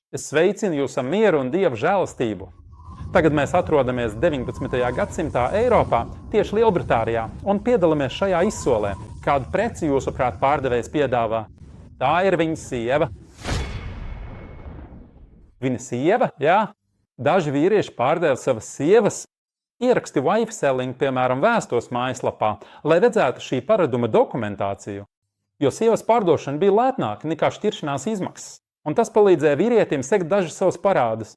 Es sveicinu jūs ar mieru un Dieva žēlastību. Tagad mēs atrodamies 19. gadsimtā Eiropā, tieši Lielbritānijā, un piedalāmies šajā izsolē, kādu preci jūsuprāt pārdevējs piedāvā. Tā ir viņa sieva. Viņa sieva, jā. Daži vīrieši pārdeva savas sievas. Ieraksti wife selling, piemēram, vēstos mājaslapā, lai redzētu šī paraduma dokumentāciju. Jo sievas pārdošana bija lētnāka nekā šķiršanās izmaksas. Un tas palīdzēja vīrietim sekt dažus savus parādus.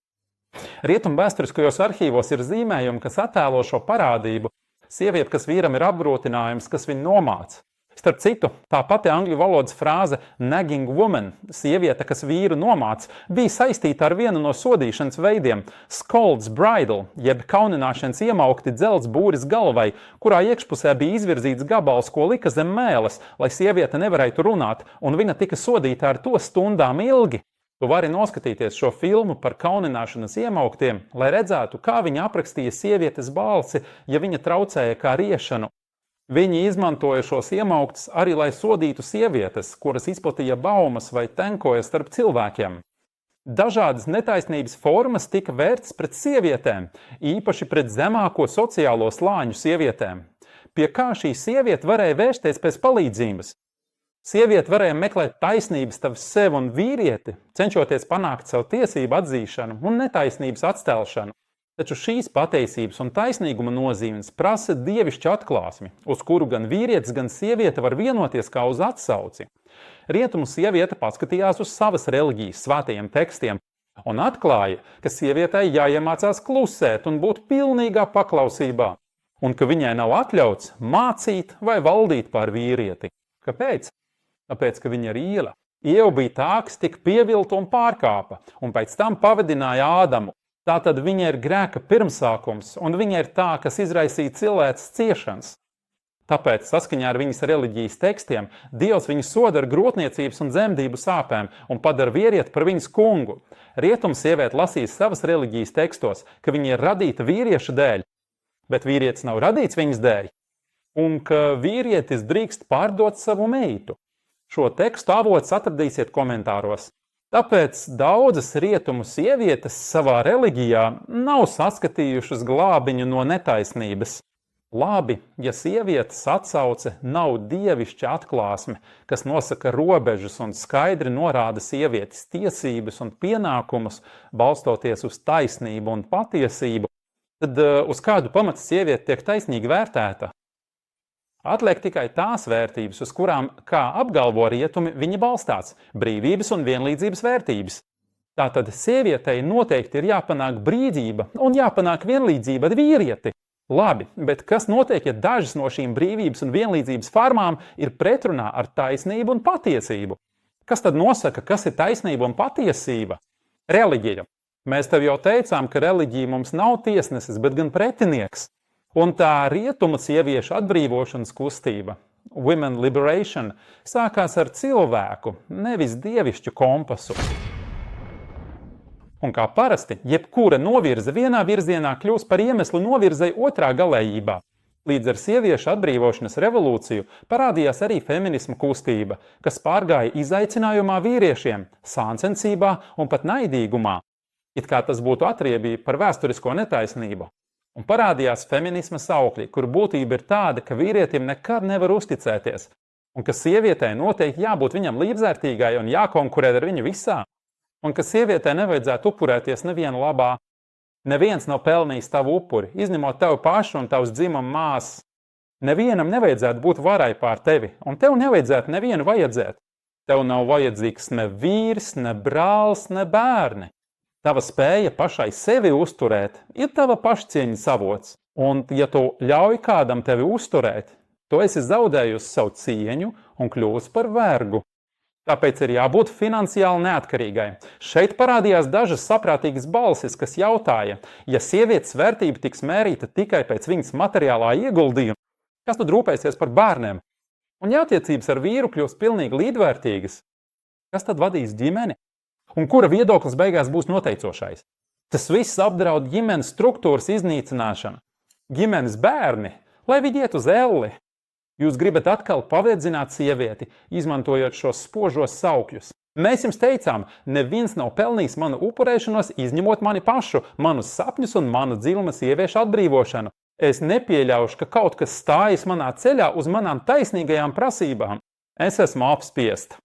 Rietumu vēsturiskajos arhīvos ir zīmējumi, kas attēlo šo parādību. Sieviete, kas vīram ir apgrūtinājums, kas viņu nomāca. Starp citu, tā pati angļu valodas frāze nagging woman, sieviete, kas vīru nomāca, bija saistīta ar vienu no sodīšanas veidiem – scold's bridle, jeb kaunināšanas iemaukti dzelts būris galvai, kurā iekšpusē bija izvirzīts gabals, ko lika zem mēles, lai sieviete nevarētu runāt, un viņa tika sodīta ar to stundām ilgi. Tu vari noskatīties šo filmu par kaunināšanas iemauktiem, lai redzētu, kā viņa aprakstīja sievietes balsi, ja viņa traucēja kā riešanu. Viņi izmantoja šos iemauktus arī, lai sodītu sievietes, kuras izplatīja baumas vai tenkoja starp cilvēkiem. Dažādas netaisnības formas tika vērtas pret sievietēm, īpaši pret zemāko sociālo slāņu sievietēm. Pie kā šī sieviete varēja vērsties pēc palīdzības? Sieviete varēja meklēt taisnības starp sevi un vīrieti, cenšoties panākt savu tiesību atzīšanu un netaisnības atstelšanu. Taču šīs pateicības un taisnīguma nozīmes prasa dievišķu atklāsmi, uz kuru gan vīrietis, gan sieviete var vienoties kā uz atsauci. Rietumu sieviete paskatījās uz savas reliģijas svētajiem tekstiem un atklāja, ka sievietei jāiemācās klusēt un būt pilnīgā paklausībā, un ka viņai nav atļauts mācīt vai valdīt pār vīrieti. Kāpēc? Tāpēc, ka viņa ir īla. Ieva bija tā, kas tika pievilta un pārkāpa, un pēc tam pavadināja Ādamu. Tātad viņa ir grēka pirmsākums, un viņa ir tā, kas izraisīja cilvēces ciešanas. Tāpēc, saskaņā ar viņas reliģijas tekstiem, Dievs viņu soda ar grotniecības un dzemdību sāpēm un padara vīrieti par viņas kungu. Rietumu sieviete lasīs savas reliģijas tekstos, ka viņa ir radīta vīrieša dēļ, bet vīrietis nav radīts viņas dēļ, un ka vīrietis drīkst pārdot savu meitu. Šo tekstu avots atradīsiet komentāros. Tāpēc daudzas rietumu sievietes savā reliģijā nav saskatījušas glābiņu no netaisnības. Labi, ja sievietes atsauce nav dievišķa atklāsme, kas nosaka robežas un skaidri norāda sievietes tiesības un pienākumus, balstoties uz taisnību un patiesību, tad uz kādu pamatu sieviete tiek taisnīgi vērtēta? Atliek tikai tās vērtības, uz kurām, kā apgalvo rietumi, viņa balstās – brīvības un vienlīdzības vērtības. Tātad sievietei noteikti ir jāpanāk brīvība un jāpanāk vienlīdzība ar vīrieti. Labi, bet kas notiek, ja dažas no šīm brīvības un vienlīdzības formām ir pretrunā ar taisnību un patiesību? Kas tad nosaka, kas ir taisnība un patiesība? Reliģija. Mēs tev jau teicām, ka reliģija mums nav tiesnesis, bet gan pretinieks. Un tā rietumu sieviešu atbrīvošanas kustība, women liberation, sākās ar cilvēku, nevis dievišķu kompasu. Un kā parasti, jebkura novirze vienā virzienā kļūst par iemeslu novirzei otrā galējībā. Līdz ar sieviešu atbrīvošanas revolūciju parādījās arī feminisma kustība, kas pārgāja izaicinājumā vīriešiem, sāncensībā un pat naidīgumā, it kā tas būtu atriebība par vēsturisko netaisnību. Un parādījās feminisma saukļi, kur būtība ir tāda, ka vīrietim nekad nevar uzticēties, un ka sievietei noteikti jābūt viņam līdzvērtīgai un jākonkurē ar viņu visā, un ka sievietei nevajadzētu upurēties nevienu labā. Neviens nav pelnījis tavu upuri, izņemot tevi pašu un tavs dzimuma māsas. Nevienam nevajadzētu būt varai pār tevi, un tev nevajadzētu nevienu vajadzēt. Tev nav vajadzīgs ne vīrs, ne brālis, ne bērni. Tava spēja pašai sevi uzturēt ir tava pašcieņas avots, un ja tu ļauj kādam tevi uzturēt, tu esi zaudējusi savu cieņu un kļūsi par vergu. Tāpēc ir jābūt finansiāli neatkarīgai. Šeit parādījās dažas saprātīgas balsis, kas jautāja, ja sievietes vērtība tiks mērīta tikai pēc viņas materiālā ieguldījuma, kas tad rūpēsies par bērniem? Un ja attiecības ar vīru kļūst pilnīgi līdzvērtīgas, kas tad vadīs ģimeni? Un kura viedoklis beigās būs noteicošais? Tas viss apdraud ģimenes struktūras iznīcināšanu. Ģimenes bērni, lai viņi iet uz elli. Jūs gribat atkal pavedzināt sievieti, izmantojot šos spožos saukļus. Mēs jums teicām, neviens nav pelnījis manu upurēšanos, izņemot mani pašu, manus sapņus un manu dziluma sieviešu atbrīvošanu. Es nepieļaušu, ka kaut kas stājas manā ceļā uz manām taisnīgajām prasībām. Es esmu apspiesta.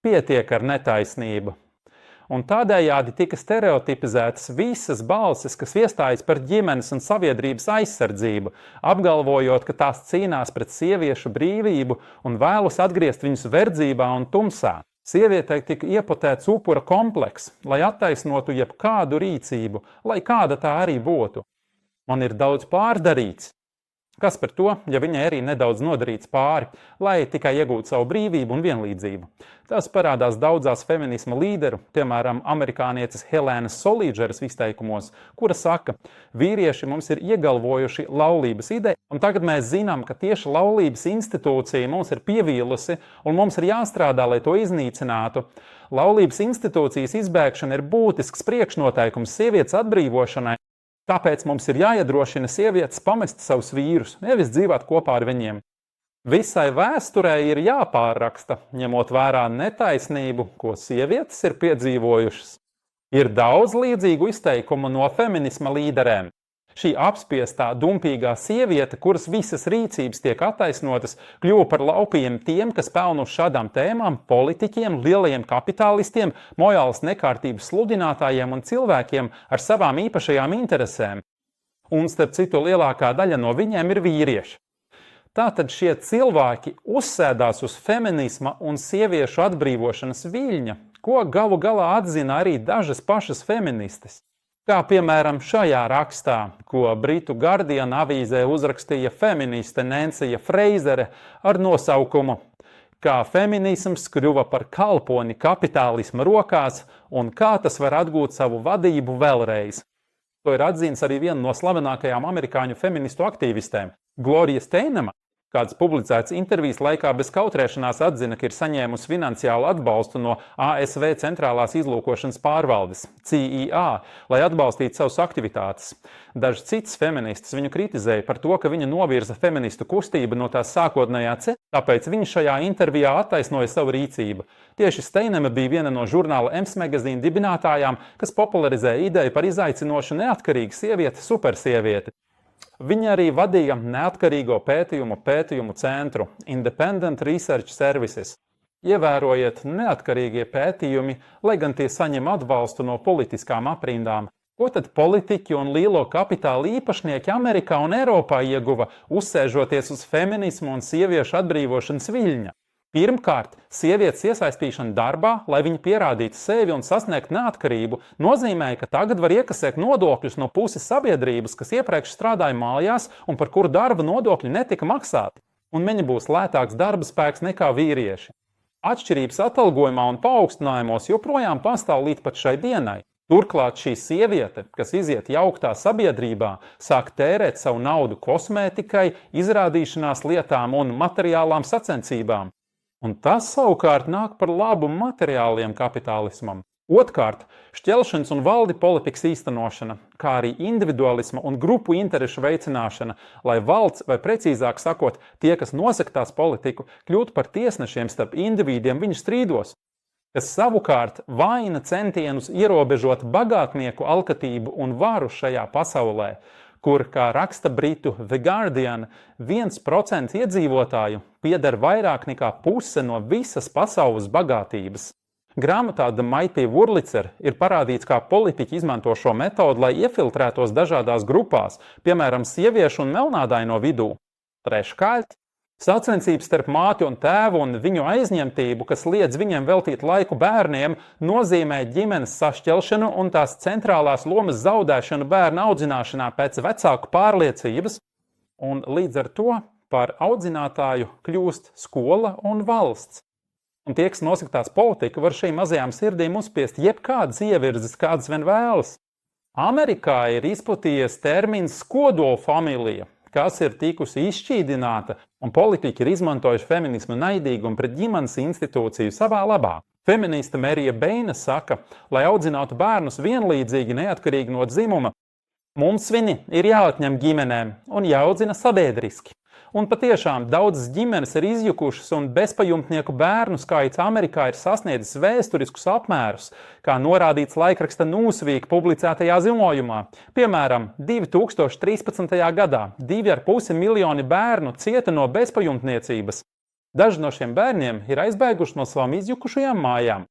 Pietiek ar netaisnību. Un tādējādi tika stereotipizētas visas balsis, kas iestājas par ģimenes un sabiedrības aizsardzību, apgalvojot, ka tās cīnās pret sieviešu brīvību un vēlas atgriezt viņus verdzībā un tumsā. Sievietei tika iepotēts upura kompleks, lai attaisnotu jebkādu rīcību, lai kāda tā arī būtu. Man ir daudz pārdarīts. Kas par to, ja viņai arī nedaudz nodarīts pāri, lai tikai iegūtu savu brīvību un vienlīdzību? Tas parādās daudzās feminisma līderu, piemēram, amerikānieces Helēnas Solīdžeras izteikumos, kura saka, vīrieši mums ir iegalvojuši laulības ideju, un tagad mēs zinām, ka tieši laulības institūcija mums ir pievīlusi, un mums ir jāstrādā, lai to iznīcinātu. Laulības institūcijas izbēgšana ir būtisks priekšnoteikums sievietes atbrīvošanai. Tāpēc mums ir jāiedrošina sievietes pamest savus vīrus, nevis dzīvot kopā ar viņiem. Visai vēsturē ir jāpārraksta, ņemot vērā netaisnību, ko sievietes ir piedzīvojušas. Ir daudz līdzīgu izteikumu no feminisma līderēm. Šī apspiestā, dumpīgā sieviete, kuras visas rīcības tiek attaisnotas, kļuva par laupījiem tiem, kas pelna uz šādām tēmām, politiķiem, lielajiem kapitālistiem, morālas nekārtības sludinātājiem un cilvēkiem ar savām īpašajām interesēm. Un, starp citu, lielākā daļa no viņiem ir vīrieši. Tātad šie cilvēki uzsēdās uz feminisma un sieviešu atbrīvošanas viļņa, ko galu galā atzina arī dažas pašas feministes. Kā piemēram šajā rakstā, ko Britu Guardian avīzē uzrakstīja feministe Nancija Freizere ar nosaukumu Kā feminisms kļuva par kalponi kapitālisma rokās un kā tas var atgūt savu vadību vēlreiz. To ir atzīts arī viena no slavenākajām amerikāņu feministu aktīvistēm, Gloria Steinema, kāds publicēts intervijas laikā bez kautrēšanās atzina, ka ir saņēmusi finansiālu atbalstu no ASV Centrālās izlūkošanas pārvaldes, CIA, lai atbalstītu savas aktivitātes. Dažas citas feministas viņu kritizēja par to, ka viņa novirza feministu kustību no tās sākotnējā ceļa, tāpēc viņa šajā intervijā attaisnoja savu rīcību. Tieši Steinema bija viena no žurnāla Ems magazīna dibinātājām, kas popularizēja ideju par izaicinošu neatkarīgu sievieti, supersievieti. Viņa arī vadīja neatkarīgo pētījumu centru Independent Research Services. Ievērojiet, neatkarīgie pētījumi, lai gan tie saņem atbalstu no politiskām aprindām. Ko tad politiķi un lielo kapitāla īpašnieki Amerikā un Eiropā ieguva, uzsēžoties uz feminismu un sieviešu atbrīvošanas viļņa? Pirmkārt, sievietes iesaistīšana darbā, lai viņi pierādītu sevi un sasniegtu neatkarību, nozīmēja, ka tagad var iekasēt nodokļus no puses sabiedrības, kas iepriekš strādāja mājās un par kuru darba nodokļi netika maksāti. Un viņi būs lētāks darba spēks nekā vīrieši. Atšķirības atalgojumā un paaugstinājumos joprojām pastāv līdz pat šai dienai. Turklāt šī sieviete, kas iziet jauktā sabiedrībā, sāk tērēt savu naudu kosmētikai, izrādīšanās lietām un materiālām sacensībām. Un tas savukārt nāk par labu materiāliem kapitālismam. Otkārt, šķelšanas un valdi politikas īstenošana, kā arī individualisma un grupu interešu veicināšana, lai valsts, vai precīzāk sakot, tie, kas nosaka tās politiku, kļūtu par tiesnešiem starp individiem viņu strīdos, kas savukārt vaina centienus ierobežot bagātnieku alkatību un varu šajā pasaulē, kur, kā raksta britu The Guardian, 1% iedzīvotāju pieder vairāk nekā puse no visas pasaules bagātības. Grāmatā The Mighty Wurlitzer ir parādīts, kā politiķi izmanto šo metodu, lai iefiltrētos dažādās grupās, piemēram, sieviešu un melnādaino vidū. Treškārt, sacensības starp māti un tēvu un viņu aizņemtību, kas liedz viņiem veltīt laiku bērniem, nozīmē ģimenes sašķelšanu un tās centrālās lomas zaudēšanu bērnu audzināšanā pēc vecāku pārliecības, un līdz ar to par audzinātāju kļūst skola un valsts. Un tie, kas nosaka tās politiku, var šīm mazajām sirdīm uzspiest jebkādas ievirzes, kādas vien vēlas. Amerikā ir izplatījies termins kodolfamilija, kas ir tikusi izšķīdināta, un politiķi ir izmantojuši feminismu naidīgumu pret ģimenes institūciju savā labā. Feministe Merija Beina saka, lai audzinātu bērnus vienlīdzīgi neatkarīgi no dzimuma, mums viņi ir jāatņem ģimenēm un jāaudzina sabiedriski. Un patiešām daudzas ģimenes ir izjukušas un bezpajumtnieku bērnu skaits Amerikā ir sasniedzis vēsturiskus apmērus, kā norādīts laikraksta Newsweek publicētajā ziņojumā. Piemēram, 2013. gadā 2,5 miljoni bērnu cieta no bezpajumtniecības. Daži no šiem bērniem ir aizbēguši no savām izjukušajām mājām.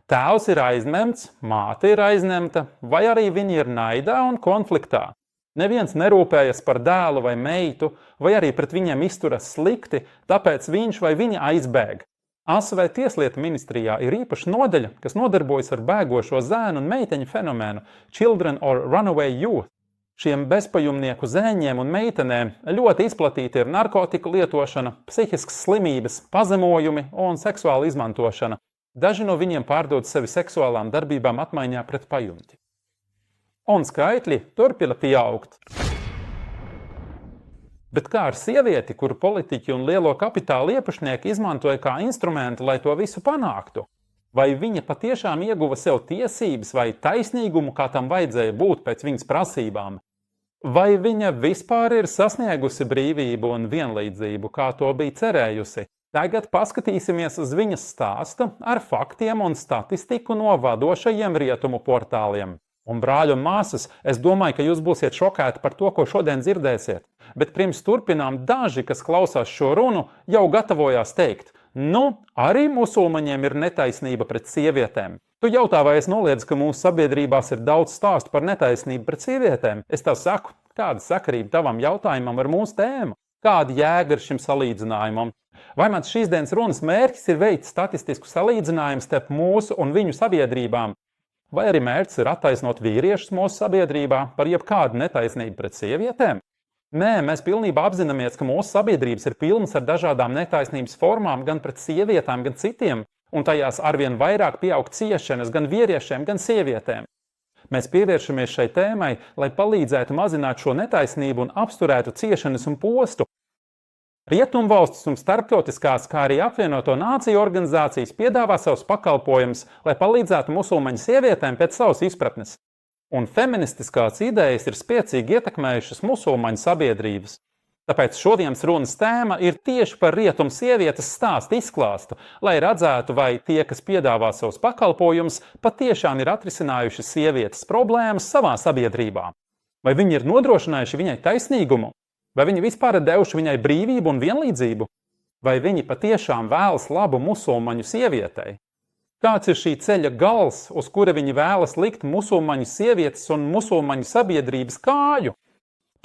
Tēvs ir aizņemts, māte ir aizņemta, vai arī viņi ir naidā un konfliktā. Neviens nerūpējas par dēlu vai meitu, vai arī pret viņiem izturas slikti, tāpēc viņš vai viņa aizbēg. ASV Tieslietu ministrijā ir īpaša nodaļa, kas nodarbojas ar bēgošo zēnu un meiteņu fenomenu Children or Runaway Youth. Šiem bezpajumnieku zēņiem un meitenēm ļoti izplatīta ir narkotiku lietošana, psihiskas slimības, pazemojumi un seksuāla izmantošana. Daži no viņiem pārdod sevi seksuālām darbībām atmaiņā pret pajumti. Un skaitļi turpina pieaugt. Bet kā ar sievieti, kuru politiķi un lielo kapitāla iepašnieki izmantoja kā instrumentu, lai to visu panāktu? Vai viņa patiešām ieguva sev tiesības vai taisnīgumu, kā tam vajadzēja būt pēc viņas prasībām? Vai viņa vispār ir sasniegusi brīvību un vienlīdzību, kā to bija cerējusi? Tagad paskatīsimies uz viņas stāstu ar faktiem un statistiku no vadošajiem rietumu portāliem. Un brāļi un māsas, es domāju, ka jūs būsiet šokēti par to, ko šodien dzirdēsiet. Bet pirms turpinām, daži, kas klausās šo runu, jau gatavojās teikt: arī musulmaņiem ir netaisnība pret sievietēm. Tu jautā, vai es noliedzu, ka mūsu sabiedrībās ir daudz stāstu par netaisnību pret sievietēm? Es tev saku, kāda sakarība tavam jautājumam ar mūsu tēmu? Kāda jēga ir šim salīdzinājumam? Vai mans šīs dienas runas mērķis ir veikt statistisku salīdzinājumu starp mūsu un viņu sabiedrībām? Vai arī mērķis ir attaisnot vīriešus mūsu sabiedrībā par jebkādu netaisnību pret sievietēm? Nē, mēs pilnībā apzināmies, ka mūsu sabiedrības ir pilnas ar dažādām netaisnības formām gan pret sievietēm, gan citiem, un tajās arvien vairāk pieaug ciešanas gan vīriešiem, gan sievietēm. Mēs pievēršamies šai tēmai, lai palīdzētu mazināt šo netaisnību un apsturētu ciešanas un postu. Rietumvalstis un starptautiskās, kā arī apvienoto nāciju organizācijas piedāvā savus pakalpojumus, lai palīdzētu musulmaņu sievietēm pēc savas izpratnes. Un feministiskās idejas ir spēcīgi ietekmējušas musulmaņu sabiedrības. Tāpēc šodienas runas tēma ir tieši par rietumu sievietes stāstu izklāstu, lai redzētu, vai tie, kas piedāvā savus pakalpojumus, patiešām ir atrisinājuši sievietes problēmas savā sabiedrībā. Vai viņi ir nodrošinājuši viņai taisnīgumu? Vai viņi vispār ir devuši viņai brīvību un vienlīdzību? Vai viņi patiešām vēlas labu musulmaņu sievietei? Kāds ir šī ceļa gals, uz kura viņi vēlas likt musulmaņu sievietes un musulmaņu sabiedrības kāju?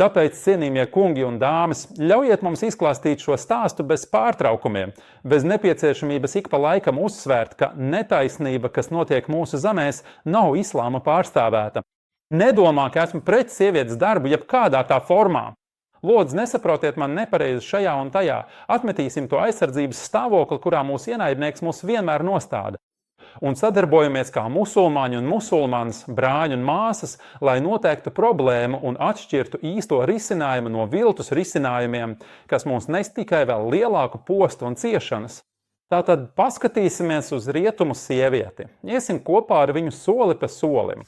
Tāpēc, cienījamie kungi un dāmas, ļaujiet mums izklāstīt šo stāstu bez pārtraukumiem, bez nepieciešamības ik pa laikam uzsvērt, ka netaisnība, kas notiek mūsu zemēs, nav islāma pārstāvēta. Nedomā, ka esmu pret sievietes darbu jebkādā tā formā. Lūdzu, nesaprotiet man nepareizi šajā un tajā. Atmetīsim to aizsardzības stāvokli, kurā mūsu ienaidnieks mūs vienmēr nostāda. Un sadarbojamies kā musulmaņi un musulmanas, brāļi un māsas, lai noteiktu problēmu un atšķirtu īsto risinājumu no viltus risinājumiem, kas mums nes tikai vēl lielāku postu un ciešanas. Tātad paskatīsimies uz rietumu sievieti. Iesim kopā ar viņu soli pa solim.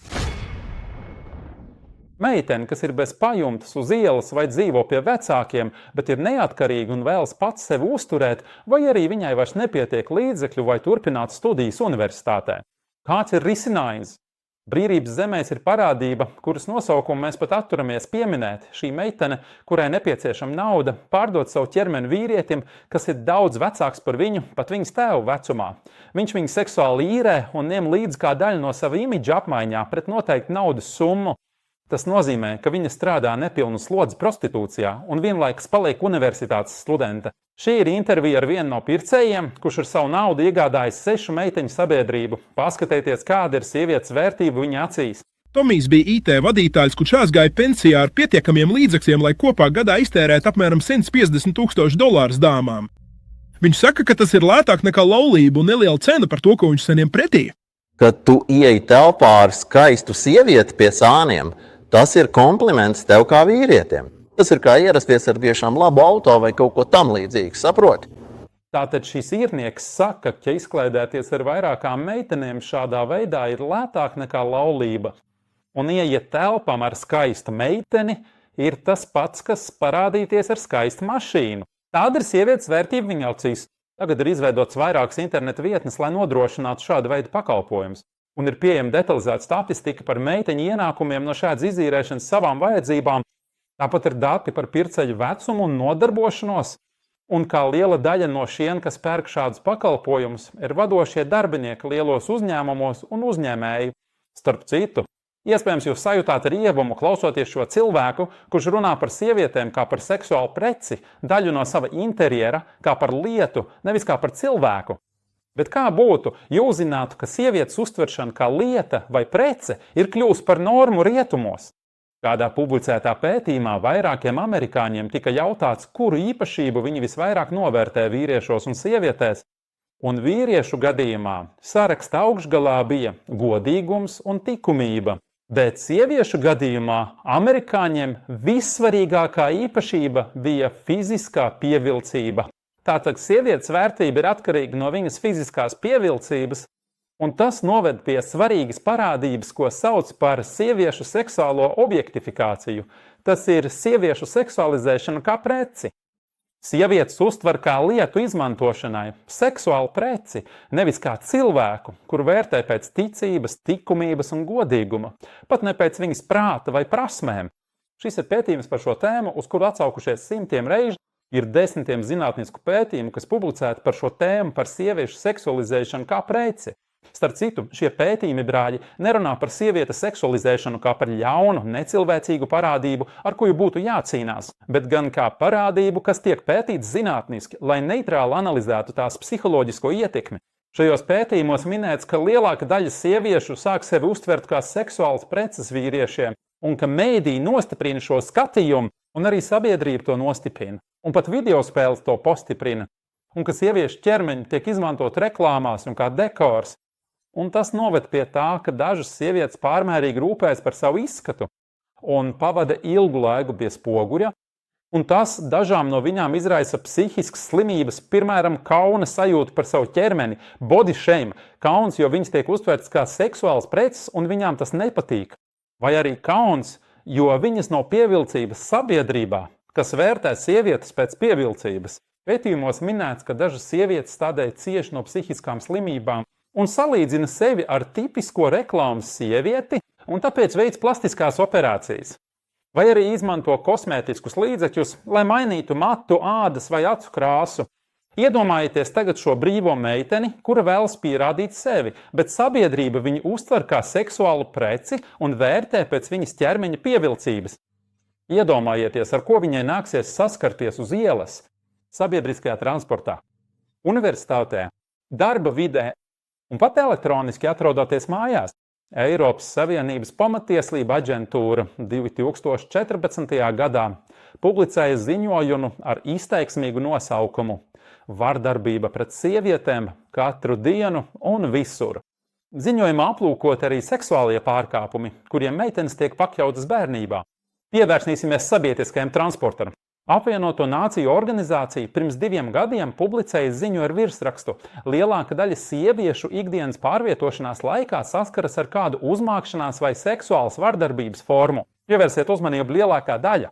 Meitene, kas ir bez pajumtes uz ielas vai dzīvo pie vecākiem, bet ir neatkarīga un vēlas pats sevi uzturēt, vai arī viņai vairs nepietiek līdzekļu vai turpināt studijas universitātē. Kāds ir risinājums? Brīvības zemēs ir parādība, kuras nosaukumu mēs pat atturamies pieminēt. Šī meitene, kurai nepieciešama nauda, pārdod savu ķermeni vīrietim, kas ir daudz vecāks par viņu, pat viņas tēvu vecumā. Viņš viņu seksuāli īrē un ņem līdzi kā daļu no sava imidža apmaiņā pret noteiktu naudas summu. Tas nozīmē, ka viņa strādā nepilnu slodzi prostitūcijā un vienlaikus paliek universitātes studente. Šī ir intervija ar vienu no pircējiem, kurš ar savu naudu iegādājis 6 meiteņu sabiedrību. Paskatieties, kāda ir sievietes vērtība viņa acīs. Tomijs bija IT vadītājs, kurš aizgāja pensijā ar pietiekamiem līdzekļiem, lai kopā gadā iztērētu apmēram $150,000 dāmām. Viņš saka, ka tas ir lētāk nekā laulība un neliela cena par to, ko viņš saņem pretī. Kad tu ieej telpā ar skaistu sievieti pie sāniem, tas ir kompliments tev kā vīrietim. Tas ir kā ierasties ar tiešām labu auto vai kaut ko tam līdzīgu, saproti? Tātad šis īrnieks saka, ka izklaidēties ar vairākām meitenēm šādā veidā ir lētāk nekā laulība. Un ieiet telpām ar skaistu meiteni ir tas pats, kas parādīties ar skaistu mašīnu. Tāda ir sievietes vērtība viņa acīs. Tagad ir izveidots vairākas interneta vietnes, lai nodrošinātu šādu veidu pakalpojumus. Un ir pieejama detalizēta statistika par meiteņu ienākumiem no šādas izīrēšanas savām vajadzībām. Tāpat ir dati par pirceļu vecumu un nodarbošanos. Un kā liela daļa no šiem, kas pērk šādus pakalpojumus, ir vadošie darbinieki lielos uzņēmumos un uzņēmēji. Starp citu, iespējams, jūs sajūtāt ar iegumu klausoties šo cilvēku, kurš runā par sievietēm kā par seksuālu preci, daļu no sava interjera, kā par lietu, nevis kā par cilvēku. Bet kā būtu, ja uzzinātu, ka sievietes uztveršana kā lieta vai prece ir kļuvusi par normu rietumos? Kādā publicētā pētījumā vairākiem amerikāņiem tika jautāts, kuru īpašību viņi visvairāk novērtē vīriešos un sievietēs, un vīriešu gadījumā saraksta augšgalā bija godīgums un likumība. Bet sieviešu gadījumā amerikāņiem vissvarīgākā īpašība bija fiziskā pievilcība. Tātad sievietes vērtība ir atkarīga no viņas fiziskās pievilcības, un tas noved pie svarīgas parādības, ko sauc par sieviešu seksuālo objektifikāciju. Tas ir sieviešu seksualizēšana kā preci. Sievietes uztver kā lietu izmantošanai, seksuālu preci, nevis kā cilvēku, kuru vērtē pēc ticības, likumības un godīguma, pat ne pēc viņas prāta vai prasmēm. Šis ir pētījums par šo tēmu, uz kuru atsaukušies simtiem reižu. Ir desmitiem zinātnisku pētījumu, kas publicēti par šo tēmu par sieviešu seksualizēšanu kā preci. Starp citu, šie pētījumi, brāļi, nerunā par sievietes seksualizēšanu kā par ļaunu, necilvēcīgu parādību, ar kuru būtu jācīnās, bet gan kā parādību, kas tiek pētīts zinātniski, lai neitrāli analizētu tās psiholoģisko ietekmi. Šajos pētījumos minēts, ka lielāka daļa sieviešu sāk sevi uztvert kā seksuāls preces vīriešiem, un ka mēdī nostiprina šo skatījumu, un arī sabiedrība to nostiprina. Un pat videospēles to postiprina, un ka sieviešu ķermeņi tiek izmantot reklāmās un kā dekors. Un tas noved pie tā, ka dažas sievietes pārmērīgi rūpējas par savu izskatu un pavada ilgu laiku pie spoguļa, un tas dažām no viņām izraisa psihiskas slimības, piemēram, kauna sajūta par savu ķermeni, body shame, kauns, jo viņas tiek uztvertas kā seksuāls preces un viņām tas nepatīk. Vai arī kauns, jo viņas nav pievilcības sabiedrībā, kas vērtē sievietes pēc pievilcības. Pētījumos minēts, ka dažas sievietes tādēļ cieši no psihiskām slimībām un salīdzina sevi ar tipisko reklāmas sievieti un tāpēc veic plastiskās operācijas. Vai arī izmanto kosmētiskus līdzekļus, lai mainītu matu, ādas vai acu krāsu. Iedomājieties tagad šo brīvo meiteni, kura vēlas pierādīt sevi, bet sabiedrība viņu uztver kā seksuālu preci un vērtē pēc viņas ķermeņa pievilcības. Iedomājieties, ar ko viņai nāksies saskarties uz ielas, sabiedriskajā transportā, universitātē, darba vidē un pat elektroniski atrodoties mājās. Eiropas Savienības pamatiesība aģentūra 2014. gadā publicēja ziņojumu ar izteiksmīgu nosaukumu Vardarbība pret sievietēm katru dienu un visur. Ziņojumā aplūkot arī seksuālie pārkāpumi, kuriem meitenes tiek pakļautas bērnībā. Pievērsīsimies sabiedriskajam transportam. Apvienoto Nāciju organizācija pirms 2 gadiem publicēja ziņu ar virsrakstu. Lielāka daļa sieviešu ikdienas pārvietošanās laikā saskaras ar kādu uzmākšanās vai seksuālas vardarbības formu. Pievērsiet uzmanību lielākā daļa.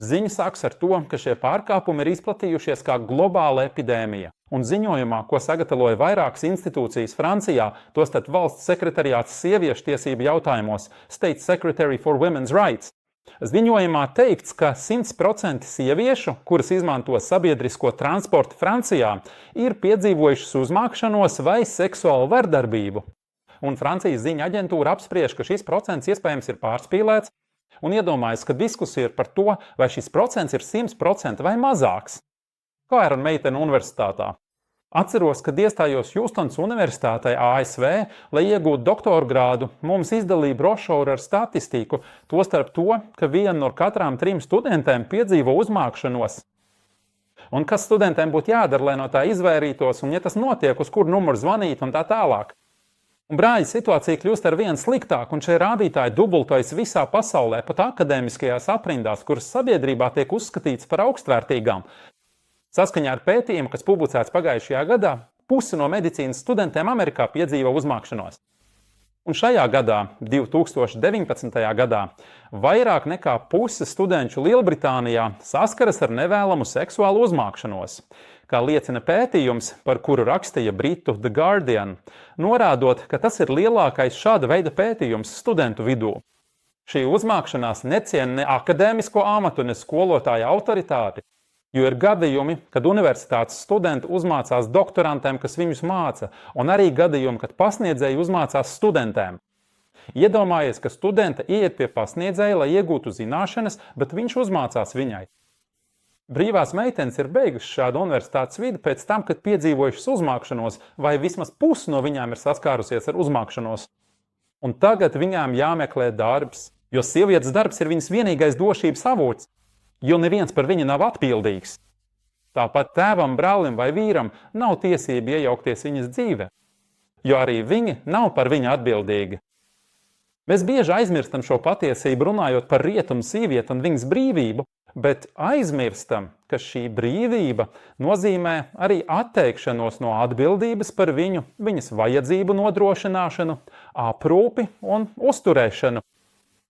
Ziņa sākas ar to, ka šie pārkāpumi ir izplatījušies kā globāla epidēmija. Un ziņojumā, ko sagatavoja vairākas institūcijas Francijā, tostarp valsts sekretariāts sieviešu tiesību jautājumos, State Secretary for Women's Rights, ziņojumā teikts, ka 100% sieviešu, kuras izmanto sabiedrisko transportu Francijā, ir piedzīvojušas uzmākšanos vai seksuālu vardarbību. Un Francijas ziņa aģentūra apspriež, ka šis procents iespējams ir pārspīlēts, un iedomājas, ka diskusija ir par to, vai šis procents ir 100% vai mazāks. Kā ar meiteni universitātā? Atceros, kad iestājos Hjustons universitātei ASV, lai iegūtu doktora grādu, mums izdalīja brošūru ar statistiku, tostarp to, ka viena no katrām 3 studentēm piedzīvo uzmākšanos. Un kas studentēm būtu jādara, lai no tā izvairītos, un ja tas notiek, uz kuru numuru zvanīt un tā tālāk. Un brāļi, situācija kļūst ar vien sliktāk, un šie rādītāji dubultojas visā pasaulē, pat akadēmiskajās aprindās, kuras sabiedrībā tiek uzskatīts par augstvērtīgām. Saskaņā ar pētījumu, kas publicēts pagājušajā gadā, pusi no medicīnas studentiem Amerikā piedzīvo uzmākšanos. Un šajā gadā, 2019. gadā, vairāk nekā puse studenču Lielbritānijā saskaras ar nevēlamu seksuālu uzmākšanos, kā liecina pētījums, par kuru rakstīja britu The Guardian, norādot, ka tas ir lielākais šāda veida pētījums studentu vidū. Šī uzmākšanās neciena ne akadēmisko amatu, ne skolotāja autoritāti, jo ir gadījumi, kad universitātes studenti uzmācās doktorantiem, kas viņus māca, un arī gadījumi, kad pasniedzēji uzmācās studentēm. Iedomājies, ka studente ieiet pie pasniedzēja, lai iegūtu zināšanas, bet viņš uzmācās viņai. Brīvās meitenes ir beigušas šādu universitātes vidi pēc tam, kad piedzīvojušas uzmākšanos, vai vismaz pusi no viņām ir saskārusies ar uzmākšanos. Un tagad viņām jāmeklē darbs, jo sievietes darbs ir viņas vienīgais drošības avots, jo neviens par viņu nav atbildīgs. Tāpat tēvam, brālim vai vīram nav tiesība iejaukties viņas dzīvē, jo arī viņi nav par viņu atbildīgi. Mēs bieži aizmirstam šo patiesību runājot par rietumu sievieti un viņas brīvību, bet aizmirstam, ka šī brīvība nozīmē arī atteikšanos no atbildības par viņu, viņas vajadzību nodrošināšanu, aprūpi un uzturēšanu.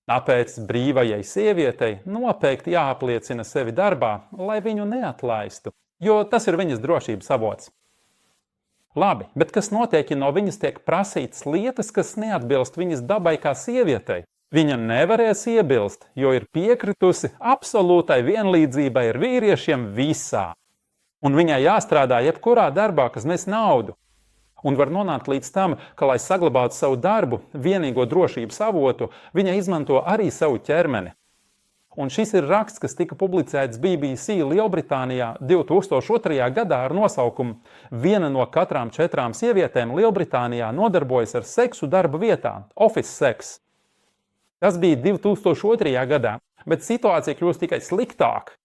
Tāpēc brīvajai sievietei noteikti jāapliecina sevi darbā, lai viņu neatlaistu, jo tas ir viņas drošības avots. Labi, bet kas notiek, ja no viņas tiek prasītas lietas, kas neatbilst viņas dabai kā sievietei? Viņa nevarēs iebilst, jo ir piekritusi absolūtai vienlīdzībai ar vīriešiem visā. Un viņai jāstrādā jebkurā darbā, kas nes naudu. Un var nonākt līdz tam, ka, lai saglabātu savu darbu, vienīgo drošības avotu, viņa izmanto arī savu ķermeni. Un šis ir raksts, kas tika publicēts BBC Lielbritānijā 2002. gadā ar nosaukumu "Viena no katrām 4 sievietēm Lielbritānijā nodarbojas ar seksu darba vietā, office sex". Tas bija 2002. gadā, bet situācija kļūst tikai sliktāka.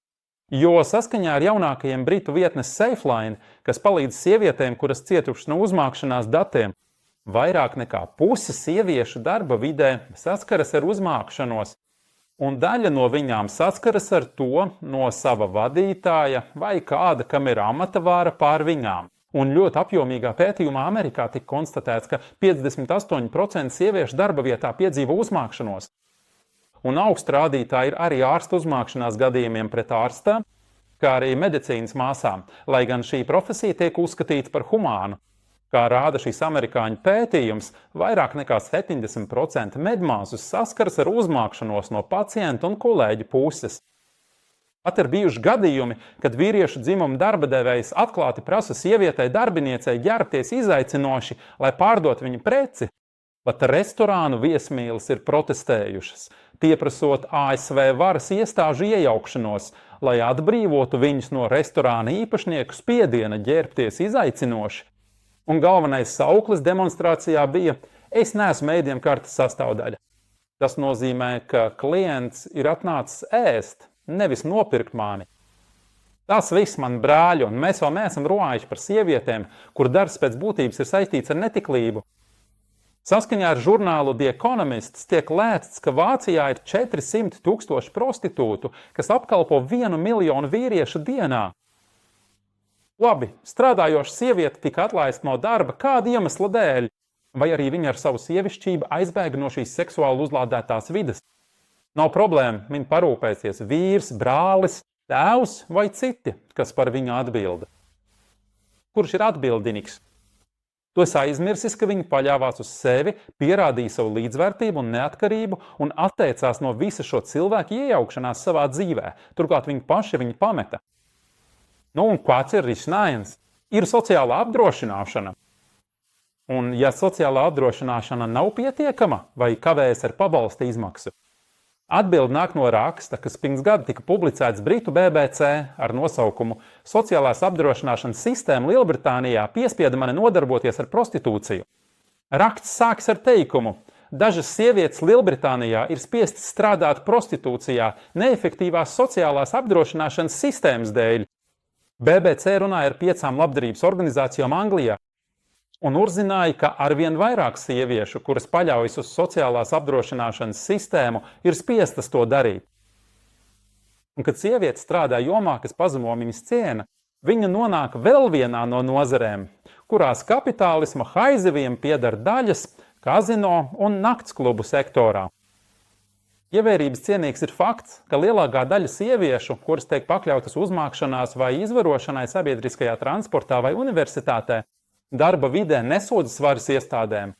Jo saskaņā ar jaunākajiem britu vietnes Safeline, kas palīdz sievietēm, kuras cietušas no uzmākšanās datiem, vairāk nekā puse sieviešu darba vidē saskaras ar uzmākšanos, un daļa no viņām saskaras ar to no sava vadītāja vai kāda, kam ir amatavāra pār viņām. Un ļoti apjomīgā pētījumā Amerikā tika konstatēts, ka 58% sieviešu darba vietā piedzīvo uzmākšanos. Un augsta rādītāji ir arī ārsta uzmākšanās gadījumiem pret ārstām, kā arī medicīnas māsām, lai gan šī profesija tiek uzskatīta par humānu. Kā rāda šīs amerikāņu pētījums, vairāk nekā 70% medmāsas saskaras ar uzmākšanos no pacientu un kolēģu puses. Pat ir bijuši gadījumi, kad vīriešu dzimuma darba devējs atklāti prasa sievietei darbiniecei ģērbties izaicinoši, lai pārdot viņa preci. Pat restorānu viesmīles ir protestējušas, pieprasot ASV varas iestāžu iejaukšanos, lai atbrīvotu viņus no restorāna īpašnieku spiediena ģērbties izaicinoši. Un galvenais sauklis demonstrācijā bija: "Es neesmu ēdienkartes sastāvdaļa". Tas nozīmē, ka klients ir atnācis ēst, nevis nopirkt mani. Tas viss, man brāļi, un mēs vēl neesam runājuši par sievietēm, kur darbs pēc būtības ir saistīts ar netiklību. Saskaņā ar žurnālu The Economist tiek lēsts, ka Vācijā ir 400 000 prostitūtu, kas apkalpo 1 miljonu vīriešu dienā. Labi, strādājoša sieviete tika atlaista no darba kāda iemesla dēļ, vai arī viņa ar savu sievišķību aizbēga no šīs seksuāli uzlādētās vides. Nav problēma, viņa parūpēsies vīrs, brālis, tēvs vai citi, kas par viņu atbilda. Kurš ir atbildīgs? Tu esi aizmirsis, ka viņi paļāvās uz sevi, pierādīja savu līdzvērtību un neatkarību un atteicās no visa šo cilvēku iejaukšanās savā dzīvē. Turklāt viņi paši viņu pameta. Nu, un kāds ir risinājums? Ir sociālā apdrošināšana. Un ja sociālā apdrošināšana nav pietiekama vai kavējas ar pabalsta izmaksu? Atbilde nāk no raksta, kas pirms gada tika publicēts britu BBC ar nosaukumu "Sociālās apdrošināšanas sistēma Lielbritānijā piespieda mani nodarboties ar prostitūciju". Raksts sākas ar teikumu: "Dažas sievietes Lielbritānijā ir spiestas strādāt prostitūcijā neefektīvās sociālās apdrošināšanas sistēmas dēļ". BBC runāja ar 5 labdarības organizācijām Anglijā un uzzināja, ka arvien vairāk sieviešu, kuras paļaujas uz sociālās apdrošināšanas sistēmu, ir spiestas to darīt. Un, kad sieviete strādā jomā, kas pazemo viņas ciena, viņa nonāk vēl vienā no nozarēm, kurās kapitālisma haiziviem pieder daļas, kazino un naktsklubu sektorā. Ievērības cienīgs ir fakts, ka lielākā daļa sieviešu, kuras tiek pakļautas uzmākšanās vai izvarošanai sabiedriskajā transportā vai universitātē, darba vidē nesūdzas varas iestādēm.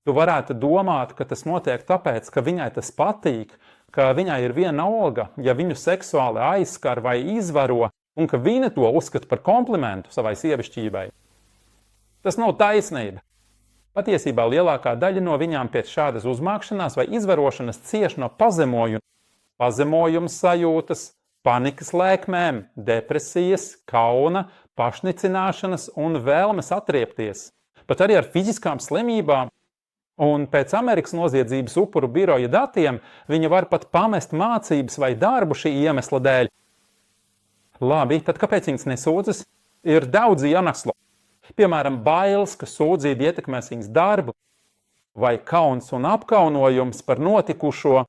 Tu varētu domāt, ka tas notiek tāpēc, ka viņai tas patīk, ka viņai ir viena alga, ja viņu seksuāli aizskar vai izvaro, un ka viņa to uzskata par komplimentu savai sievišķībai. Tas nav taisnība. Patiesībā lielākā daļa no viņām pēc šādas uzmākšanās vai izvarošanas cieš no pazemojuma sajūtas, panikas lēkmēm, depresijas, kauna, pašnicināšanas un vēlmes atriepties. Pat arī ar fiziskām slimībām. Un pēc Amerikas noziedzības upuru biroja datiem viņa var pat pamest mācības vai darbu šī iemesla dēļ. Labi, tad kāpēc viņas nesūdzas? Ir daudzi iemesli. Piemēram, bailes, ka sūdzība ietekmēs viņas darbu, vai kauns un apkaunojums par notikušo,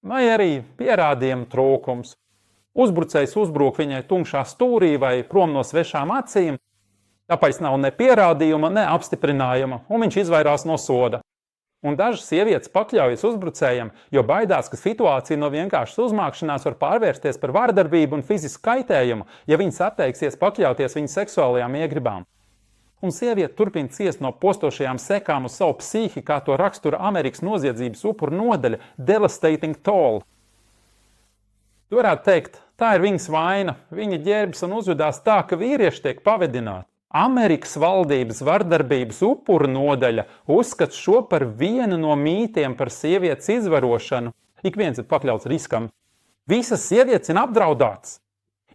vai arī pierādījumu trūkums. Uzbrucējs uzbruk viņai tumšā stūrī vai prom no svešām acīm, tāpēc nav ne pierādījuma, ne apstiprinājuma, un viņš izvairās no soda. Un dažas sievietes pakļaujas uzbrucējam, jo baidās, ka situācija no vienkāršas uzmākšanās var pārvērsties par vardarbību un fizisku kaitējumu, ja viņas atteiksies pakļauties viņas seksuālajām iegribām. Un sieviete turpina ciest no postošajām sekām uz savu psihi, kā to rakstura Amerikas noziedzības upuru nodaļa Devastating Toll. Tu varētu teikt, tā ir viņas vaina, viņa ģērbjas un uzvedās tā, ka vīrieši tiek pavedināti. Amerikas valdības vardarbības upuru nodaļa uzskata šo par vienu no mītiem par sievietes izvarošanu. Ik viens ir pakļauts riskam. Visas sievietes ir apdraudātas.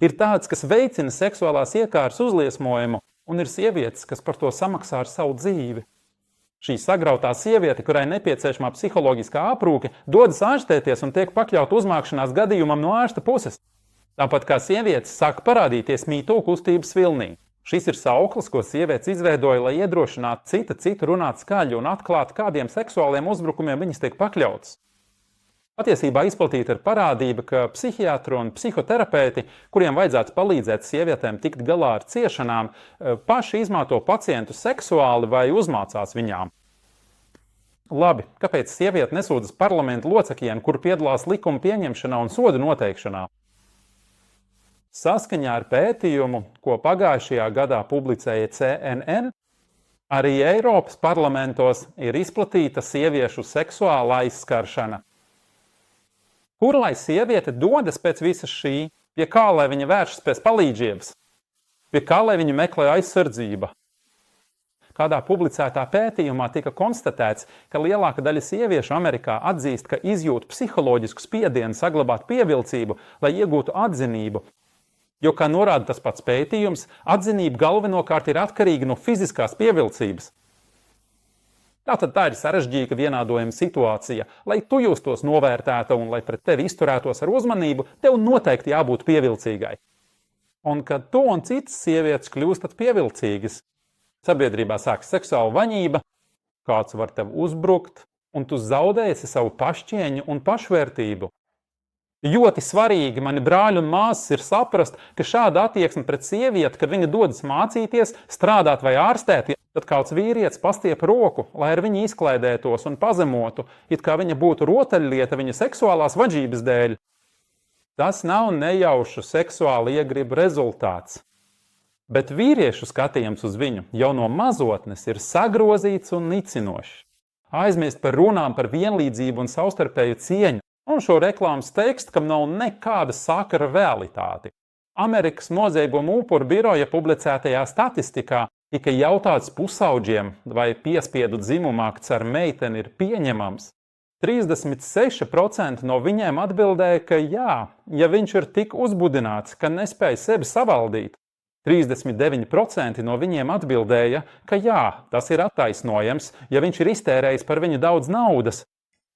Ir tāds, kas veicina seksuālās iekāras uzliesmojumu, un ir sievietes, kas par to samaksā ar savu dzīvi. Šī sagrautā sieviete, kurai nepieciešamā psiholoģiskā aprūke, dodas ārstēties un tiek pakļauta uzmākšanās gadījumam no ārsta puses. Tāpat kā sievietes sāk parādīties mītu kustības vilnī. Šis ir sauklis, ko sievietes izveidoja, lai iedrošinātu citu runāt skaļi un atklāt, kādiem seksuāliem uzbrukumiem viņas tiek pakļautas. Patiesībā izplatīta ir parādība, ka psihiatri un psihoterapeiti, kuriem vajadzētu palīdzēt sievietēm tikt galā ar ciešanām, paši izmanto pacientu seksuāli vai uzmācās viņām. Labi, kāpēc sieviete nesūdzas parlamentu locekļiem, kur piedalās likuma pieņemšanā un sodu noteikšanā? Saskaņā ar pētījumu, ko pagājušajā gadā publicēja CNN, arī Eiropas parlamentos ir izplatīta sieviešu seksuāla aizskaršana. Kur lai sieviete dodas pēc visa šī? Pie kā lai viņa vēršas pēc palīdzības? Pie kā lai viņa meklē aizsardzību? Kādā publicētā pētījumā tika konstatēts, ka lielāka daļa sieviešu Amerikā atzīst, ka izjūt psiholoģisku spiedienu saglabāt pievilcību, lai iegūtu atzinību. Jo, kā norāda tas pats pētījums, atzinība galvenokārt ir atkarīga no fiziskās pievilcības. Tātad tā ir sarežģīta vienādojuma situācija. Lai tu justos novērtēta un lai pret tevi izturētos ar uzmanību, tev noteikti jābūt pievilcīgai. Un kad tu un citas sievietes kļūstat pievilcīgas, sabiedrībā sākas seksuāla vaņība, kāds var tev uzbrukt, un tu zaudēsi savu pašcieņu un pašvērtību. Ļoti svarīgi, mani brāļi un māsas, ir saprast, ka šāda attieksme pret sievieti, kad viņa dodas mācīties, strādāt vai ārstēt, tad kāds vīrietis pastiep roku, lai ar viņu izklaidētos un pazemotu, it kā viņa būtu rotaļlieta viņa seksuālās vajadzības dēļ. Tas nav nejaušu seksuāla iegribu rezultāts. Bet vīriešu skatījums uz viņu jau no mazotnes ir sagrozīts un nicinošs. Aizmirst par runām par vienlīdzību un savstarpēju cieņu, un šo reklāmas tekstu, kam nav nekāda sakara ar realitāti. Amerikas noziegumu upuru biroja publicētajā statistikā tika jautāts pusauģiem, vai piespiedu dzimumākts ar meiteni ir pieņemams. 36% no viņiem atbildēja, ka jā, ja viņš ir tik uzbudināts, ka nespēja sevi savaldīt. 39% no viņiem atbildēja, ka jā, tas ir attaisnojams, ja viņš ir iztērējis par viņu daudz naudas.